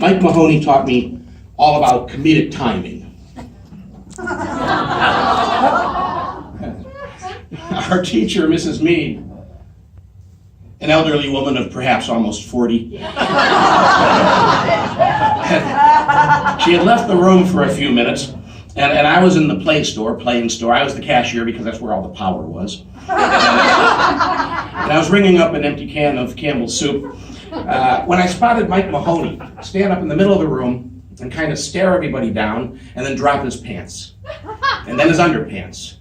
Mike Mahoney taught me all about comedic timing. Our teacher, Mrs. Mead, an elderly woman of perhaps almost 40, she had left the room for a few minutes, and I was in the playing store. I was the cashier because that's where all the power was. And I was ringing up an empty can of Campbell's soup when I spotted Mike Mahoney stand up in the middle of the room and kind of stare everybody down and then drop his pants and then his underpants.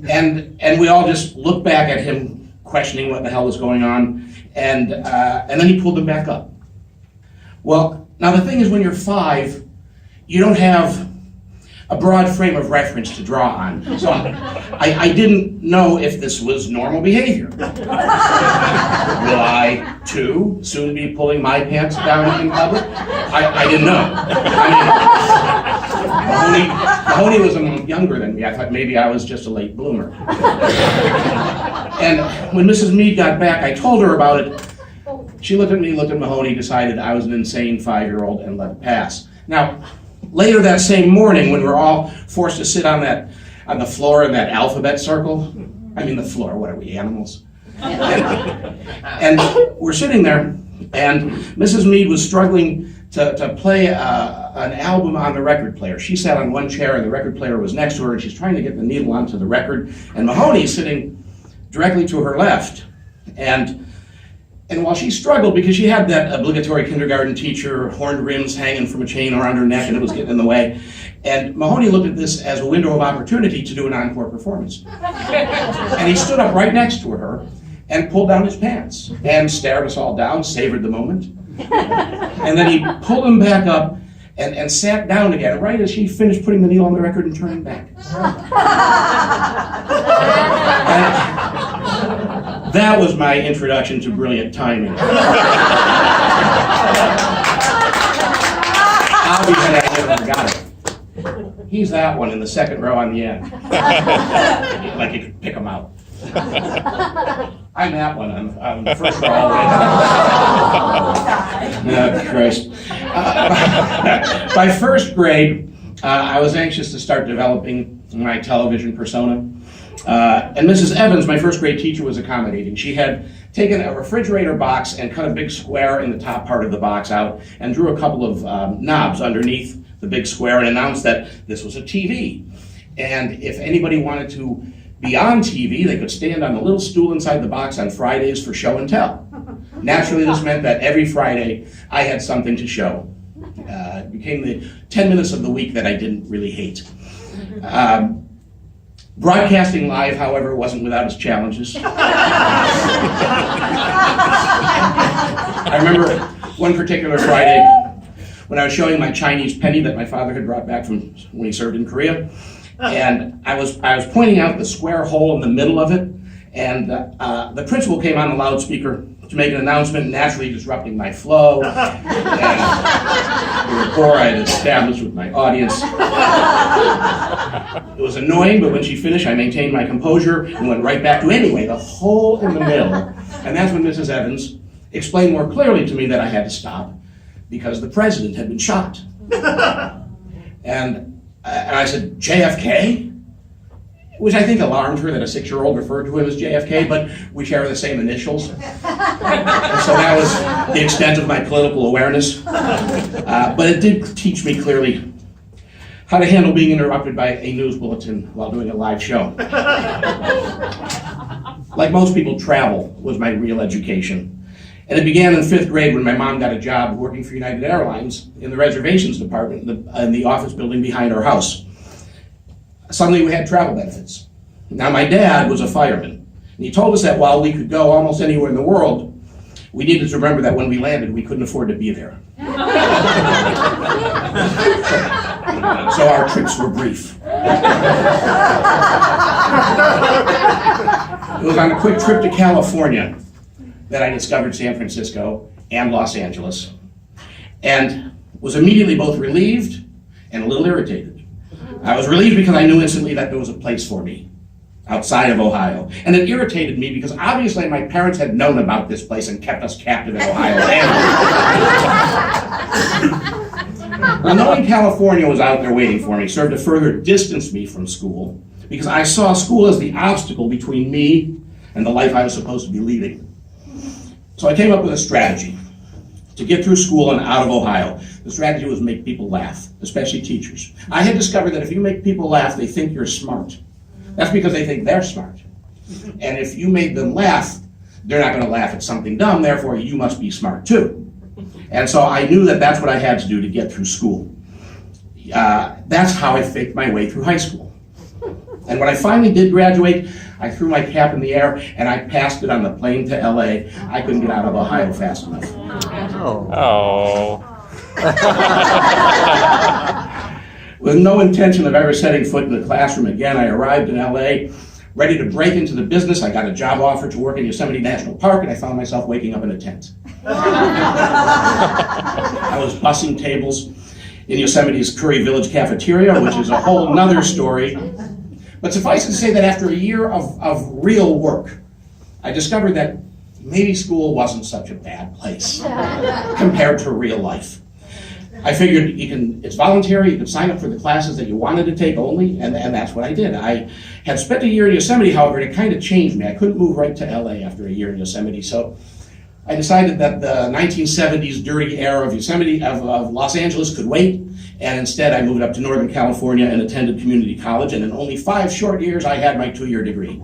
And we all just looked back at him questioning what the hell was going on, and then he pulled them back up. Well, now the thing is, when you're 5, you don't have a broad frame of reference to draw on. So I didn't know if this was normal behavior. Will I, too, soon be pulling my pants down in public? I didn't know. Mahoney was a month younger than me. I thought maybe I was just a late bloomer. And when Mrs. Mead got back, I told her about it. She looked at me, looked at Mahoney, decided I was an insane 5-year-old, and let it pass. Now, later that same morning, when we're all forced to sit on the floor in that alphabet circle, I mean the floor, what are we, animals? And we're sitting there, and Mrs. Mead was struggling to play an album on the record player. She sat on one chair, and the record player was next to her, and she's trying to get the needle onto the record, and Mahoney's sitting directly to her left. And while she struggled, because she had that obligatory kindergarten teacher, horned rims hanging from a chain around her neck, and it was getting in the way, and Mahoney looked at this as a window of opportunity to do an encore performance. And he stood up right next to her and pulled down his pants and stared us all down, savored the moment. And then he pulled them back up and sat down again, right as she finished putting the needle on the record and turning back. That was my introduction to brilliant timing. I'll be glad I never forgot it. He's that one in the second row on the end. Like you could pick him out. I'm that one on the first row all the way down. Oh, Christ. By first grade, I was anxious to start developing my television persona. And Mrs. Evans, my first grade teacher, was accommodating. She had taken a refrigerator box and cut a big square in the top part of the box out and drew a couple of knobs underneath the big square and announced that this was a TV. And if anybody wanted to be on TV, they could stand on the little stool inside the box on Fridays for show and tell. Naturally, this meant that every Friday I had something to show. It became the 10 minutes of the week that I didn't really hate. Broadcasting live, however, wasn't without its challenges. I remember one particular Friday when I was showing my Chinese penny that my father had brought back from when he served in Korea, and I was pointing out the square hole in the middle of it, and the principal came on the loudspeaker to make an announcement, naturally disrupting my flow and the rapport I had established with my audience. It was annoying, but when she finished, I maintained my composure and went right back to, anyway, the hole in the middle. And that's when Mrs. Evans explained more clearly to me that I had to stop because the president had been shot. And I said, JFK? Which I think alarmed her that a 6-year-old referred to him as JFK, but we share the same initials. And so that was the extent of my political awareness. But it did teach me clearly how to handle being interrupted by a news bulletin while doing a live show. Like most people, travel was my real education. And it began in 5th grade when my mom got a job working for United Airlines in the reservations department in the office building behind our house. Suddenly we had travel benefits. Now my dad was a fireman, and he told us that while we could go almost anywhere in the world, we needed to remember that when we landed, we couldn't afford to be there. So our trips were brief. It was on a quick trip to California that I discovered San Francisco and Los Angeles, and was immediately both relieved and a little irritated. I was relieved because I knew instantly that there was a place for me outside of Ohio. And it irritated me because obviously my parents had known about this place and kept us captive in Ohio. Well, knowing California was out there waiting for me served to further distance me from school, because I saw school as the obstacle between me and the life I was supposed to be leading. So I came up with a strategy to get through school and out of Ohio. The strategy was make people laugh, especially teachers. I had discovered that if you make people laugh, they think you're smart. That's because they think they're smart. And if you made them laugh, they're not going to laugh at something dumb, therefore you must be smart too. And so I knew that that's what I had to do to get through school. That's how I faked my way through high school. And when I finally did graduate, I threw my cap in the air and I passed it on the plane to LA. I couldn't get out of Ohio fast enough. Oh. With no intention of ever setting foot in the classroom again, I arrived in LA, ready to break into the business. I got a job offer to work in Yosemite National Park, and I found myself waking up in a tent. I was bussing tables in Yosemite's Curry Village cafeteria, which is a whole nother story. But suffice it to say that after a year of real work, I discovered that maybe school wasn't such a bad place compared to real life. I figured it's voluntary, you can sign up for the classes that you wanted to take only, and that's what I did. I had spent a year in Yosemite, however, and it kind of changed me. I couldn't move right to LA after a year in Yosemite, so I decided that the 1970s dirty era of Yosemite, of Los Angeles could wait, and instead I moved up to Northern California and attended community college, and in only 5 short years I had my 2-year degree.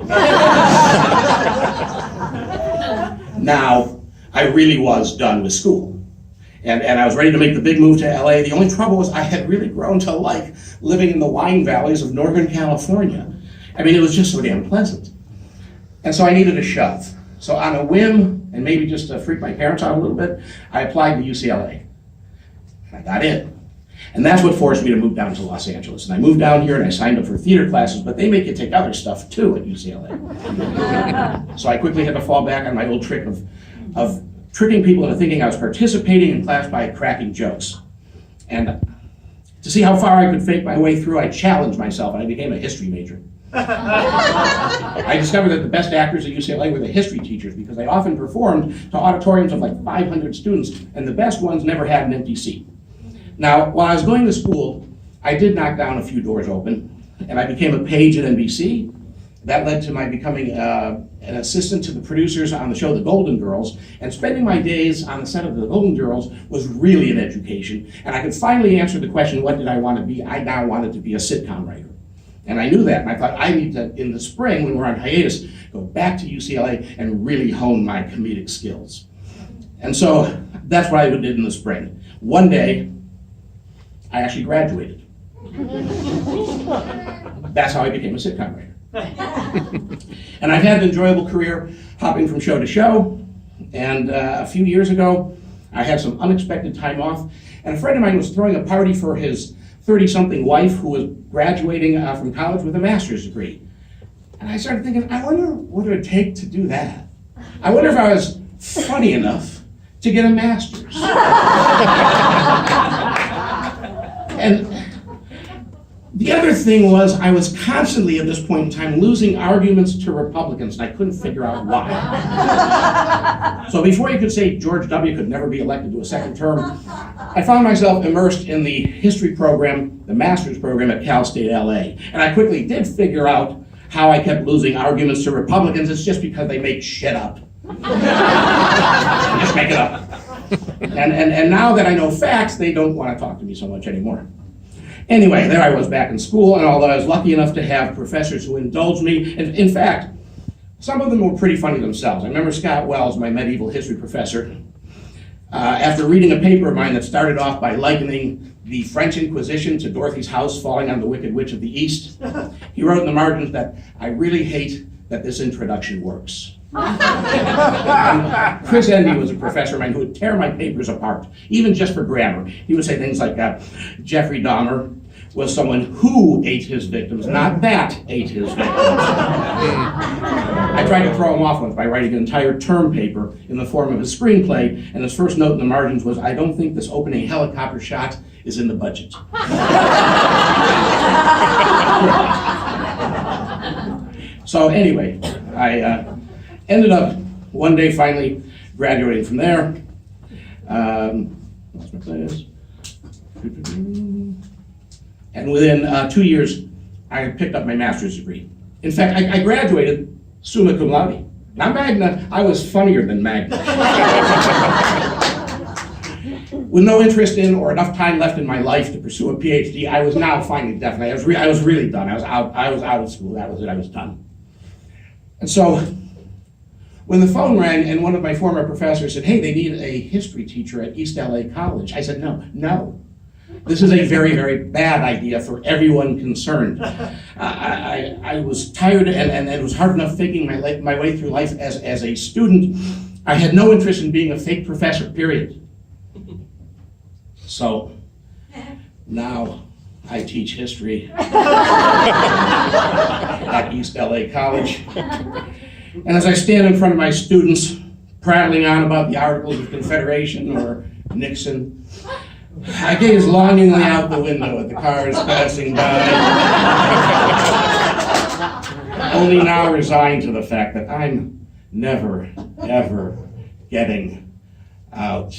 Now, I really was done with school. And I was ready to make the big move to LA. The only trouble was I had really grown to like living in the wine valleys of Northern California. I mean, it was just so damn pleasant. And so I needed a shove. So on a whim, and maybe just to freak my parents out a little bit, I applied to UCLA. And I got in. And that's what forced me to move down to Los Angeles. And I moved down here and I signed up for theater classes, but they make you take other stuff too at UCLA. So I quickly had to fall back on my old trick of tricking people into thinking I was participating in class by cracking jokes. And to see how far I could fake my way through, I challenged myself and I became a history major. I discovered that the best actors at UCLA were the history teachers because they often performed to auditoriums of like 500 students, and the best ones never had an empty seat. Now, while I was going to school, I did knock down a few doors open, and I became a page at NBC. That led to my becoming an assistant to the producers on the show The Golden Girls, and spending my days on the set of The Golden Girls was really an education, and I could finally answer the question, what did I want to be? I now wanted to be a sitcom writer. And I knew that, and I thought I need to, in the spring, when we're on hiatus, go back to UCLA and really hone my comedic skills. And so that's what I did in the spring. One day, I actually graduated. That's how I became a sitcom writer. And I've had an enjoyable career hopping from show to show, and a few years ago, I had some unexpected time off, and a friend of mine was throwing a party for his 30-something wife who was graduating from college with a master's degree. And I started thinking, I wonder what it would take to do that. I wonder if I was funny enough to get a master's. And the other thing was I was constantly at this point in time losing arguments to Republicans, and I couldn't figure out why. So before you could say George W. could never be elected to a second term, I found myself immersed in the history program, the master's program at Cal State LA. And I quickly did figure out how I kept losing arguments to Republicans. It's just because they make shit up. They just make it up. And now that I know facts, they don't want to talk to me so much anymore. Anyway, there I was back in school, and although I was lucky enough to have professors who indulged me, and in fact, some of them were pretty funny themselves. I remember Scott Wells, my medieval history professor, after reading a paper of mine that started off by likening the French Inquisition to Dorothy's house falling on the Wicked Witch of the East, he wrote in the margins that, I really hate that this introduction works. And Chris Endy was a professor of mine who would tear my papers apart, even just for grammar. He would say things like, Jeffrey Dahmer was someone who ate his victims, not that ate his victims. I tried to throw him off once by writing an entire term paper in the form of a screenplay, and his first note in the margins was, I don't think this opening helicopter shot is in the budget. So anyway, I ended up one day finally graduating from there. Lost my place. And within 2 years, I had picked up my master's degree. In fact, I graduated summa cum laude. Not magna, I was funnier than magna. With no interest in or enough time left in my life to pursue a PhD, I was now finally definitely, I was really done. I was out of school, that was it, I was done. And so, when the phone rang and one of my former professors said, hey, they need a history teacher at East LA College, I said, no. This is a very, very bad idea for everyone concerned. I was tired and it was hard enough thinking my way through life as a student. I had no interest in being a fake professor, period. So now I teach history at East LA College. And as I stand in front of my students, prattling on about the Articles of Confederation or Nixon, I gaze longingly out the window at the cars passing by, only now resigned to the fact that I'm never, ever getting out.